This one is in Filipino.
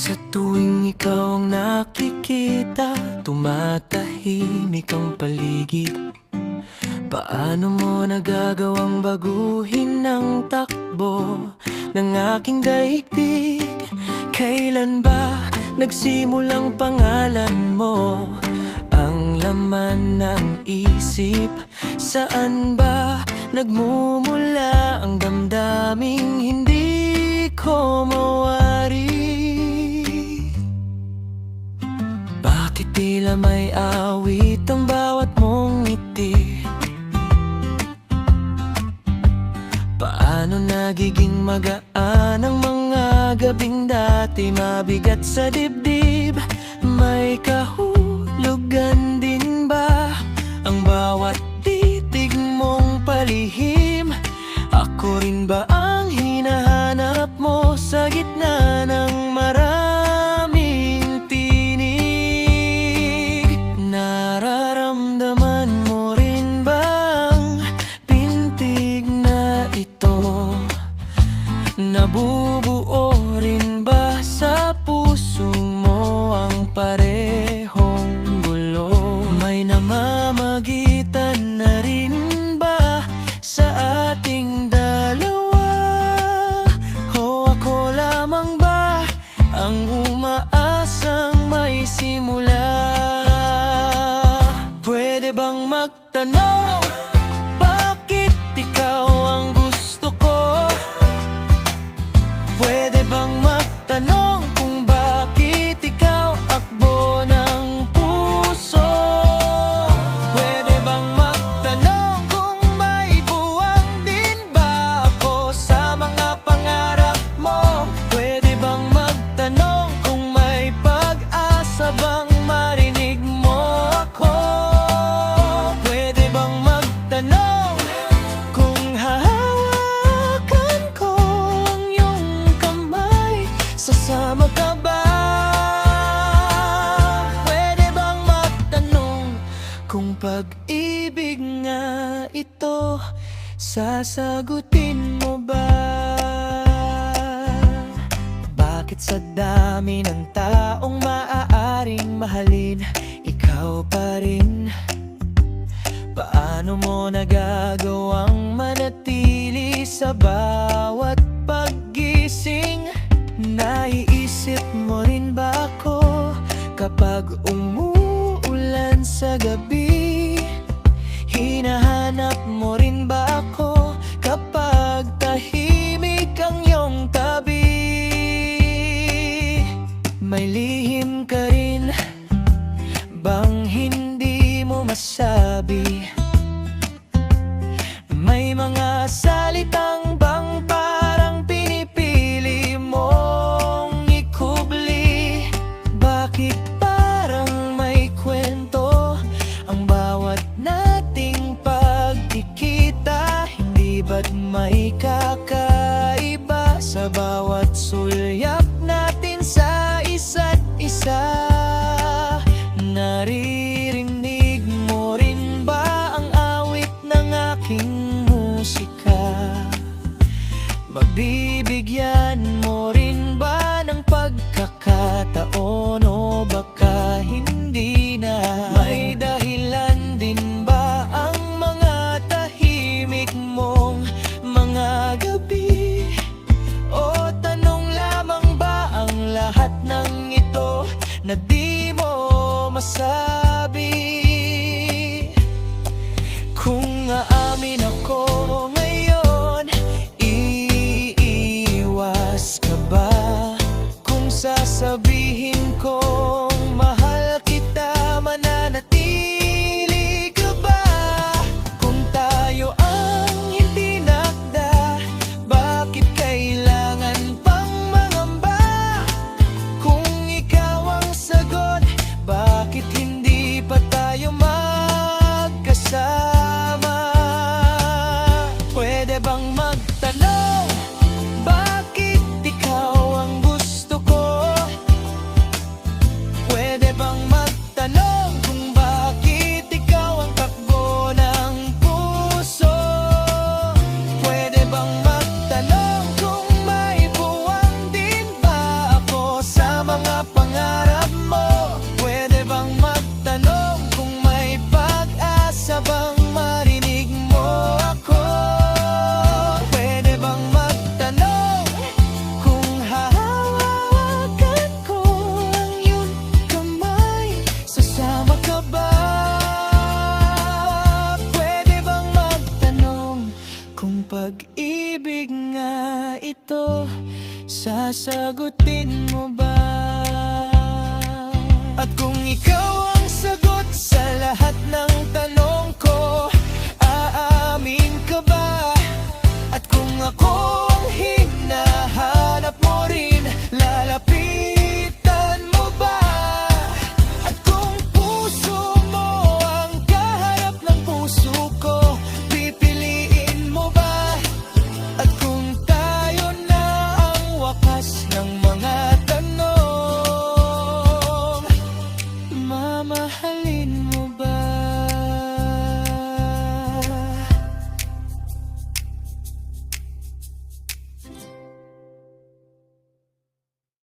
Sa tuwing ikaw ang nakikita, tumatahimik ang paligid. Paano mo nagagawang baguhin ang takbo ng aking daigdig? Kailan ba nagsimulang pangalan mo ang laman ng isip? Saan ba nagmumula ang damdaming hindi ko mawari? Bakit tila may awit ang bawat mong ngiti? Paano nagiging magaan ang mga gabing dati mabigat sa dibdib? May kahulugan din ba ang bawat titig mong palihim? Ako rin ba ang hinahanap mo sa gitna ng maraming tinig? Nararamdaman mo rin ba ang pintig na ito? Nabubuo rin ba sa puso mo ang parehong gulo? May namamagitan na rin ba sa ating dalawa? O ako lamang ba ang umaasang may simula? Pwede bang magtanong, bakit ikaw ang gusto ko? Pwede bang magtanong kung bakit ikaw akbo ng puso? Pwede bang magtanong kung may buwang din ba ako sa mga pangarap mo? Pwede bang magtanong kung may pag-asa bang marinig mo ako? Pwede bang magtanong kung hahawakan ko ang iyong kamay, sasama ka ba? Pwede bang magtanong kung pag-ibig nga ito, sasagutin mo ba? Bakit sa dami ng taong maaaring mahalin, ikaw pa rin? Paano mo nagagawang manatili sa bawat paggising? Naiisip mo rin ba ako kapag umuulan sa gabi? Hinahanap mo rin ba ako kapag tahimik ang iyong tabi? May lihim ka rin bang hindi mo masabi? May mga salitang bang parang pinipili mong ikubli? Bakit parang may kwento ang bawat nating pagkikita? Hindi ba't may kakaiba sa bawat sulyap natin sa isa't isa? Naririnig mo rin ba ang awit ng aking musika? Mabibigyan mo rin ba ng pagkakataon o baka hindi na? May dahilan din ba sasagutin mo ba? At kung ikaw ang sagot sa lahat ng tanong